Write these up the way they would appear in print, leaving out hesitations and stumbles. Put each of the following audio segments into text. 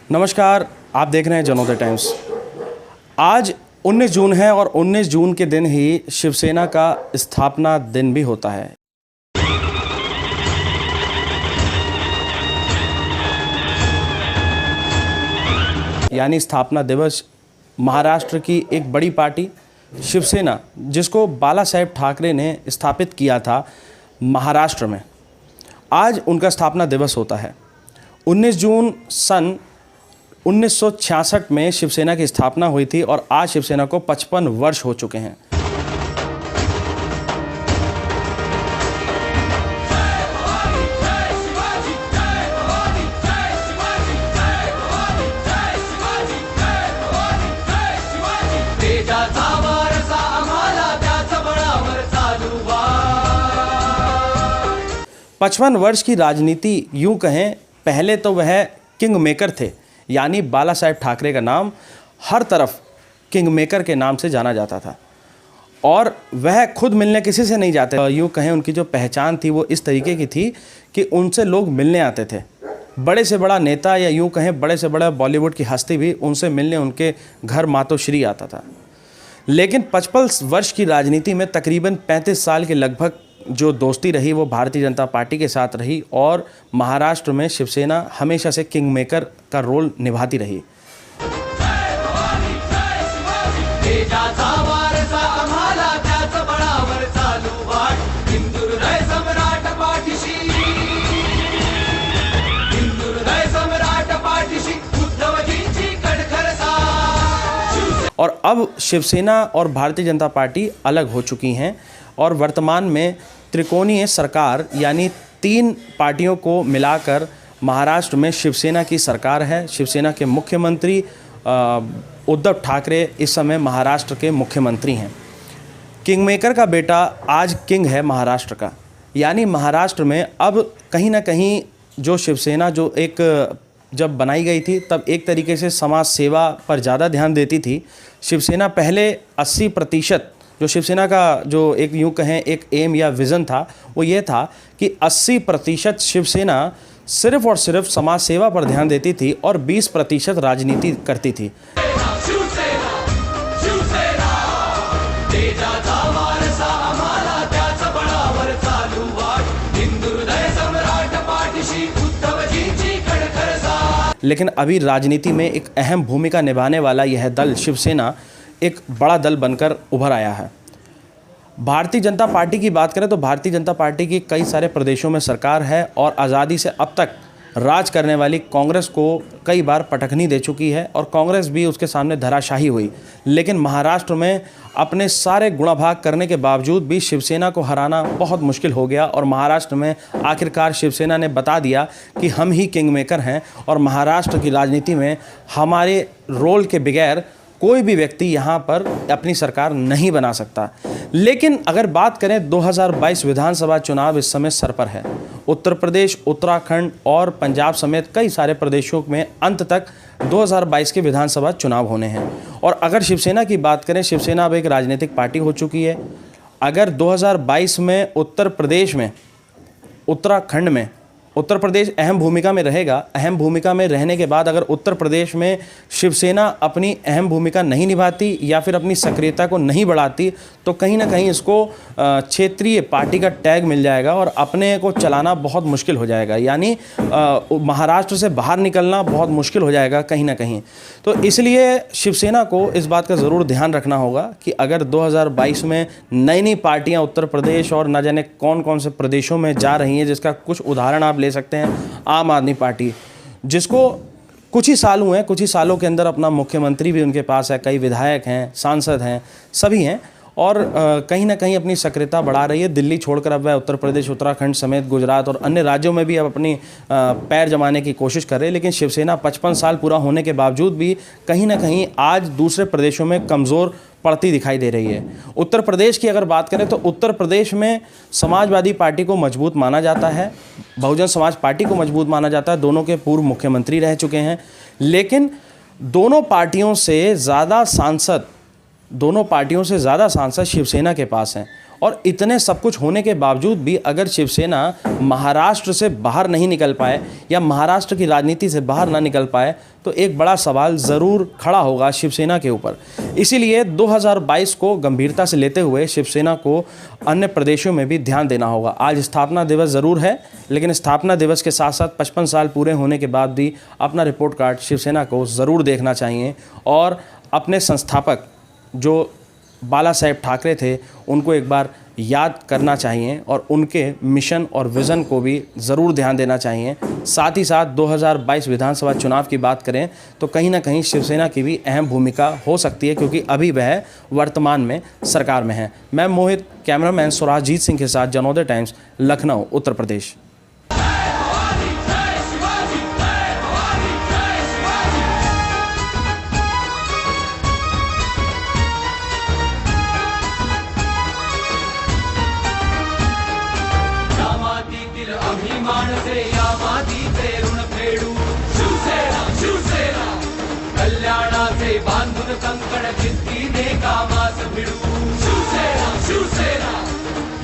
नमस्कार, आप देख रहे हैं जनोदय टाइम्स। आज 19 जून है और 19 जून के दिन ही शिवसेना का स्थापना दिन भी होता है। यानी स्थापना दिवस। महाराष्ट्र की एक बड़ी पार्टी शिवसेना, जिसको बाला साहेब ठाकरे ने स्थापित किया था महाराष्ट्र में, आज उनका स्थापना दिवस होता है। 19 जून सन 1966 में शिवसेना की स्थापना हुई थी और आज शिवसेना को 55 वर्ष हो चुके हैं। पचपन वर्ष की राजनीति, यूं कहें पहले तो वह किंग मेकर थे, यानी बाला साहेब ठाकरे का नाम हर तरफ किंग मेकर के नाम से जाना जाता था और वह खुद मिलने किसी से नहीं जाते। यूँ कहें उनकी जो पहचान थी वो इस तरीके की थी कि उनसे लोग मिलने आते थे। बड़े से बड़ा नेता या यूँ कहें बड़े से बड़ा बॉलीवुड की हस्ती भी उनसे मिलने उनके घर मातोश्री आता था। लेकिन 55 वर्ष की राजनीति में तकरीबन 35 साल के लगभग जो दोस्ती रही वो भारतीय जनता पार्टी के साथ रही और महाराष्ट्र में शिवसेना हमेशा से किंग मेकर का रोल निभाती रही। और अब शिवसेना और भारतीय जनता पार्टी अलग हो चुकी हैं और वर्तमान में त्रिकोणीय सरकार यानी 3 पार्टियों को मिलाकर महाराष्ट्र में शिवसेना की सरकार है। शिवसेना के मुख्यमंत्री उद्धव ठाकरे इस समय महाराष्ट्र के मुख्यमंत्री हैं। किंग मेकर का बेटा आज किंग है महाराष्ट्र का, यानी महाराष्ट्र में अब कहीं ना कहीं जो शिवसेना जो एक जब बनाई गई थी तब एक तरीके से समाज सेवा पर ज़्यादा ध्यान देती थी। शिवसेना पहले 80% जो शिवसेना का जो एक यूँ कहें एक एम या विज़न था वो ये था कि 80% शिवसेना सिर्फ और सिर्फ समाज सेवा पर ध्यान देती थी और 20% राजनीति करती थी। लेकिन अभी राजनीति में एक अहम भूमिका निभाने वाला यह दल शिवसेना एक बड़ा दल बनकर उभर आया है। भारतीय जनता पार्टी की बात करें तो भारतीय जनता पार्टी की कई सारे प्रदेशों में सरकार है और आज़ादी से अब तक राज करने वाली कांग्रेस को कई बार पटखनी दे चुकी है और कांग्रेस भी उसके सामने धराशायी हुई। लेकिन महाराष्ट्र में अपने सारे गुणाभाग करने के बावजूद भी शिवसेना को हराना बहुत मुश्किल हो गया और महाराष्ट्र में आखिरकार शिवसेना ने बता दिया कि हम ही किंग मेकर हैं और महाराष्ट्र की राजनीति में हमारे रोल के बगैर कोई भी व्यक्ति यहाँ पर अपनी सरकार नहीं बना सकता। लेकिन अगर बात करें 2022 विधानसभा चुनाव इस समय सर पर है। उत्तर प्रदेश, उत्तराखंड और पंजाब समेत कई सारे प्रदेशों में अंत तक 2022 के विधानसभा चुनाव होने हैं। और अगर शिवसेना की बात करें, शिवसेना अब एक राजनीतिक पार्टी हो चुकी है। अगर 2022 में उत्तर प्रदेश में, उत्तराखंड में उत्तर प्रदेश अहम भूमिका में रहेगा, अहम भूमिका में रहने के बाद अगर उत्तर प्रदेश में शिवसेना अपनी अहम भूमिका नहीं निभाती या फिर अपनी सक्रियता को नहीं बढ़ाती तो कहीं ना कहीं इसको क्षेत्रीय पार्टी का टैग मिल जाएगा और अपने को चलाना बहुत मुश्किल हो जाएगा। यानी महाराष्ट्र से बाहर निकलना बहुत मुश्किल हो जाएगा कहीं ना कहीं। तो इसलिए शिवसेना को इस बात का ज़रूर ध्यान रखना होगा कि अगर 2022 में नई नई पार्टियाँ उत्तर प्रदेश और न जाने कौन कौन से प्रदेशों में जा रही हैं, जिसका कुछ उदाहरण आप ले सकते हैं आम आदमी पार्टी, जिसको कुछ ही साल हुए हैं, कुछ ही सालों के अंदर अपना मुख्यमंत्री भी उनके पास है, कई विधायक हैं, सांसद हैं, सभी हैं और कहीं ना कहीं अपनी सक्रियता बढ़ा रही है। दिल्ली छोड़कर अब वह उत्तर प्रदेश, उत्तराखंड समेत गुजरात और अन्य राज्यों में भी अब अपनी पैर जमाने की कोशिश कर रहे हैं। लेकिन शिवसेना 55 साल पूरा होने के बावजूद भी कहीं ना कहीं आज दूसरे प्रदेशों में कमज़ोर पड़ती दिखाई दे रही है। उत्तर प्रदेश की अगर बात करें तो उत्तर प्रदेश में समाजवादी पार्टी को मजबूत माना जाता है, बहुजन समाज पार्टी को मजबूत माना जाता है। दोनों के पूर्व मुख्यमंत्री रह चुके हैं। लेकिन दोनों पार्टियों से ज़्यादा सांसद शिवसेना के पास हैं और इतने सब कुछ होने के बावजूद भी अगर शिवसेना महाराष्ट्र से बाहर नहीं निकल पाए या महाराष्ट्र की राजनीति से बाहर ना निकल पाए तो एक बड़ा सवाल ज़रूर खड़ा होगा शिवसेना के ऊपर। इसीलिए 2022 को गंभीरता से लेते हुए शिवसेना को अन्य प्रदेशों में भी ध्यान देना होगा। आज स्थापना दिवस ज़रूर है, लेकिन स्थापना दिवस के साथ साथ 55 साल पूरे होने के बाद भी अपना रिपोर्ट कार्ड शिवसेना को ज़रूर देखना चाहिए और अपने संस्थापक जो बाला साहेब ठाकरे थे उनको एक बार याद करना चाहिए और उनके मिशन और विज़न को भी ज़रूर ध्यान देना चाहिए। साथ ही साथ 2022 विधानसभा चुनाव की बात करें तो कहीं ना कहीं शिवसेना की भी अहम भूमिका हो सकती है, क्योंकि अभी वह वर्तमान में सरकार में है। मैं मोहित, कैमरामैन सुराजीत सिंह के साथ, जनोदय टाइम्स, लखनऊ, उत्तर प्रदेश। अभिमानसे यामातीचे ऋण फेडू, शिवसेना शिवसेना, कल्याणाचे बांधून कंकण जिद्दीने कामास भिडू, शिवसेना शिवसेना,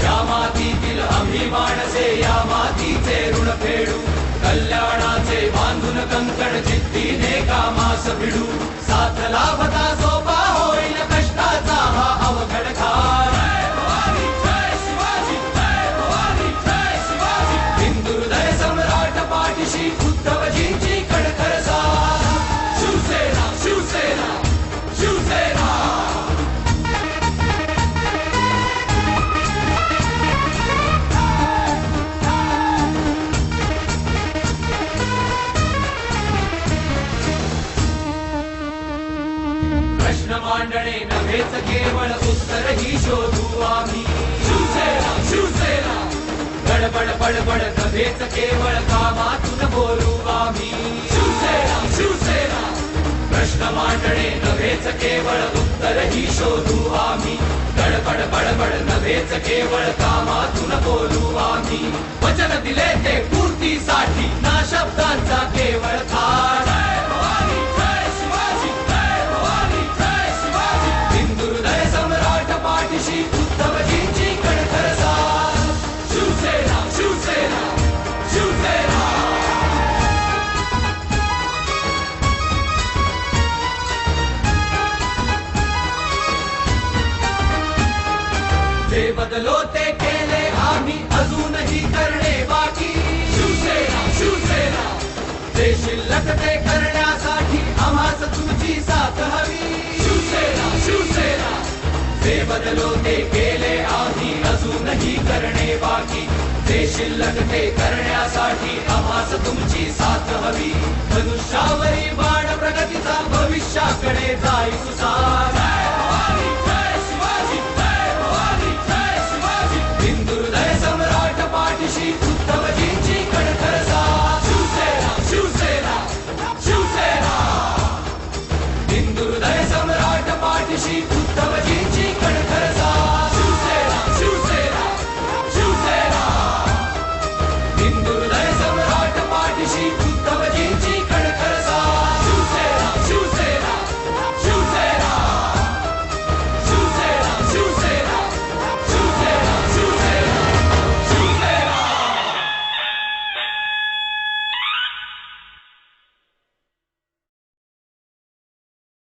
यामातीतील अभिमानसे यामातीचे ऋण फेडू, कल्याणाचे बांधून कंकण जिद्दीने कामास भिडू, साथ लाभता सोपा होईल कष्टाचा हा अवघड काळ। उद्धवजींची कणखर साथ, शिवसेना शिवसेना शिवसेना। प्रश्न मांडणे नव्हेच केवळ उत्तरही शोधू आम्ही, शिवसेना शिवसेना, गडबड बडबड नव्हेच केवळ कामातून बोलू आम्ही, शिवसेना शिवसेना, प्रश्न मांडणे नव्हेच केवळ उत्तरही शोधू आम्ही, गडबड बडबड नव्हेच केवळ कामातून बोलू आम्ही, वचन दिले ते पूर्तीसाठी ना शब्दांचा केवळ थाट। हिंदुहृदय सम्राट पाठीशी उद्धवजींची कणखर साथ, शिवसेना शिवसेना शिवसेना। जे बदलो ते केले आम्ही अजूनही करणे बाकी, शिवसेना शिवसेना, जे शिल्लक ते करण्यासाठी आम्हास तुमची साथ हवी, शिवसेना शिवसेना, जे बदलो ते केले आम्ही अजूनही करणे बाकी, जे शिल्लक ते करण्यासाठी आम्हास तुमची साथ हवी, धनुष्यावरी